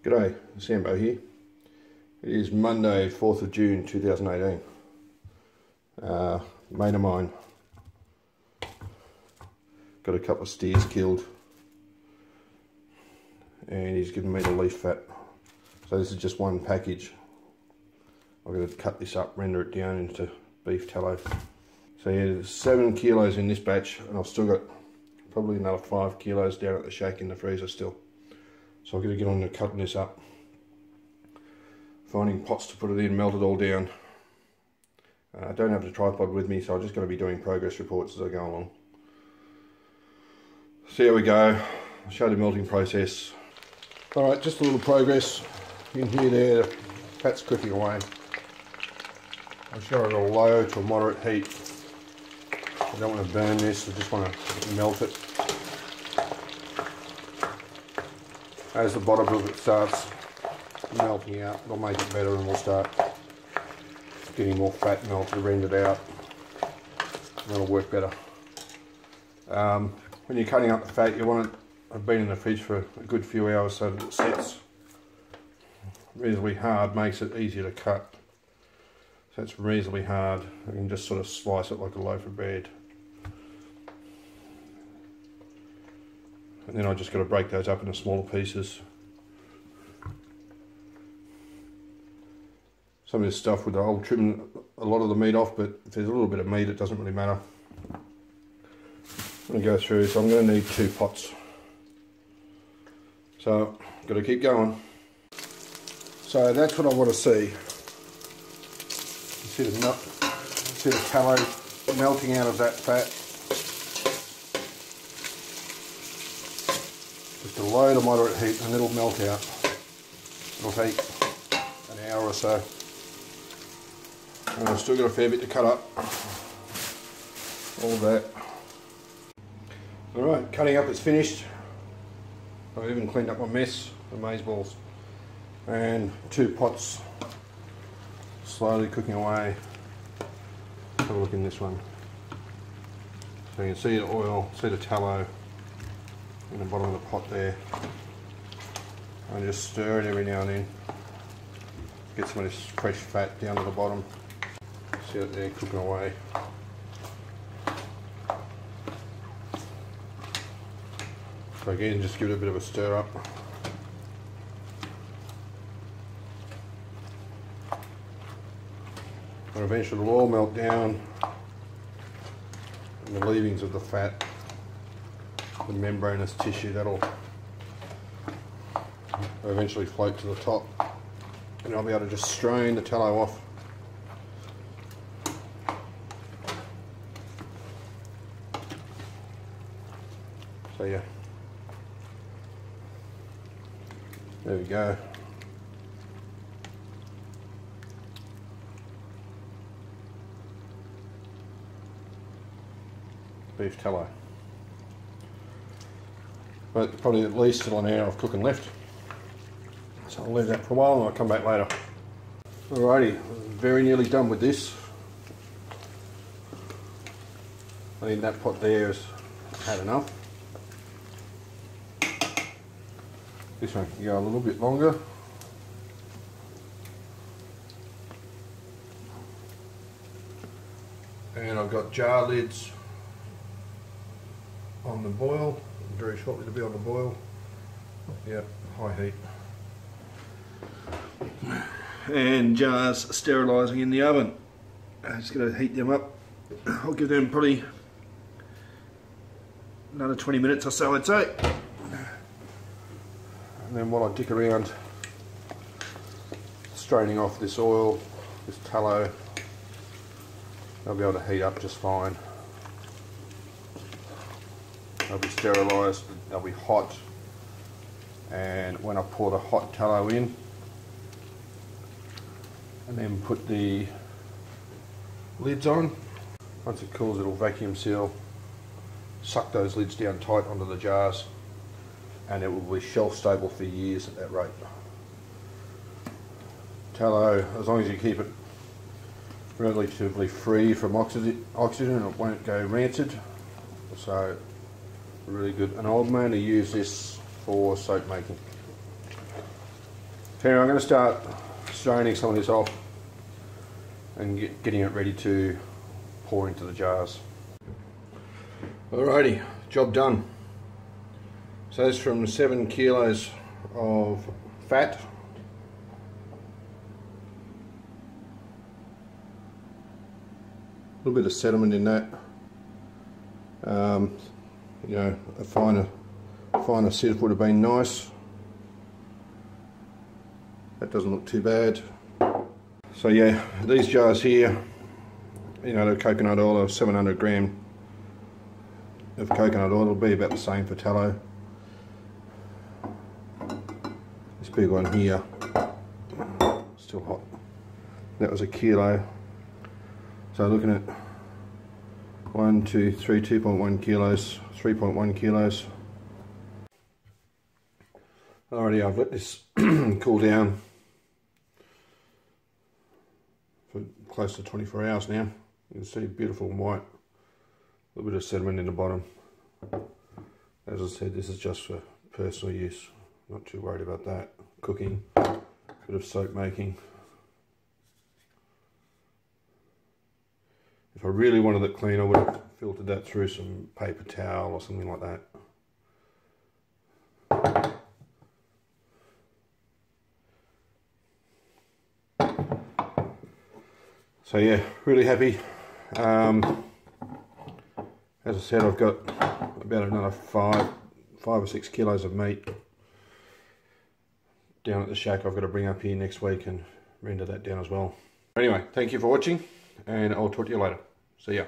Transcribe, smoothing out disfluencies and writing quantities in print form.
G'day, Sambo here. It is Monday, 4th of June 2018. Mate of mine got a couple of steers killed and he's given me the leaf fat. So this is just one package. I'm going to cut this up, render it down into beef tallow. So yeah, there's 7 kilos in this batch and I've still got probably another 5 kilos down at the shack in the freezer still. So I'm going to get on to cutting this up, finding pots to put it in, melt it all down. I don't have the tripod with me, so I'm just going to be doing progress reports as I go along. So here we go, I'll show the melting process. Alright, just a little progress. You can hear there, the fat's cooking away. I'll show it at a low to a moderate heat. I don't want to burn this, I just want to melt it. As the bottom of it starts melting out, it'll make it better and we'll start getting more fat melted, rendered out. And that'll work better. When you're cutting up the fat, you want it to be in the fridge for a good few hours so that it sets reasonably hard, makes it easier to cut. So it's reasonably hard. You can just sort of slice it like a loaf of bread. And then I just got to break those up into smaller pieces. Some of this stuff with the old trim a lot of the meat off, but if there's a little bit of meat it doesn't really matter. I'm going to go through, so I'm going to need 2 pots. So, got to keep going. So that's what I want to see. You see the tallow melting out of that fat. Just a low to moderate heat and it'll melt out. It'll take an hour or so. And I've still got a fair bit to cut up. All that. Alright, cutting up is finished. I've even cleaned up my mess, the maize balls. And 2 pots slowly cooking away. Have a look in this one. So you can see the oil, see the tallow in the bottom of the pot there. And just stir it every now and then. Get some of this fresh fat down to the bottom. See it there cooking away. So again, just give it a bit of a stir up. And eventually it'll all melt down and the leavings of the fat, the membranous tissue, that'll eventually float to the top and I'll be able to just strain the tallow off. So yeah, there we go. Beef tallow. But probably at least still an hour of cooking left. So I'll leave that for a while and I'll come back later. Alrighty, very nearly done with this. I think that pot there has had enough. This one can go a little bit longer. And I've got jar lids on the boil, very shortly to be on the boil. Yep, high heat. And jars sterilising in the oven. I'm just going to heat them up. I'll give them probably another 20 minutes or so, I'd say. And then while I dick around straining off this oil, this tallow, they'll be able to heat up just fine. They'll be sterilised, they'll be hot, and when I pour the hot tallow in and then put the lids on, once it cools it'll vacuum seal, suck those lids down tight onto the jars, and it will be shelf stable for years at that rate. Tallow, as long as you keep it relatively free from oxygen, it won't go rancid. So really good, and I'll mainly use this for soap making. So anyway, I'm going to start straining some of this off and getting it ready to pour into the jars. Alrighty, job done. So that's from 7 kilos of fat. A little bit of sediment in that. You know, a finer sieve would have been nice. That doesn't look too bad. So yeah, these jars here, you know, the coconut oil of 700 gram of coconut oil will be about the same for tallow. This big one here, still hot. That was a kilo. So looking at 1, 2, 3, 2.1 kilos, 3.1 kilos. Alrighty, I've let this cool down for close to 24 hours now. You can see beautiful and white. A little bit of sediment in the bottom. As I said, this is just for personal use. Not too worried about that. Cooking, bit of soap making. If I really wanted it clean, I would have filtered that through some paper towel or something like that. So yeah, really happy. As I said, I've got about another 5 or 6 kilos of meat down at the shack. I've got to bring up here next week and render that down as well. Anyway, thank you for watching, and I'll talk to you later. See ya.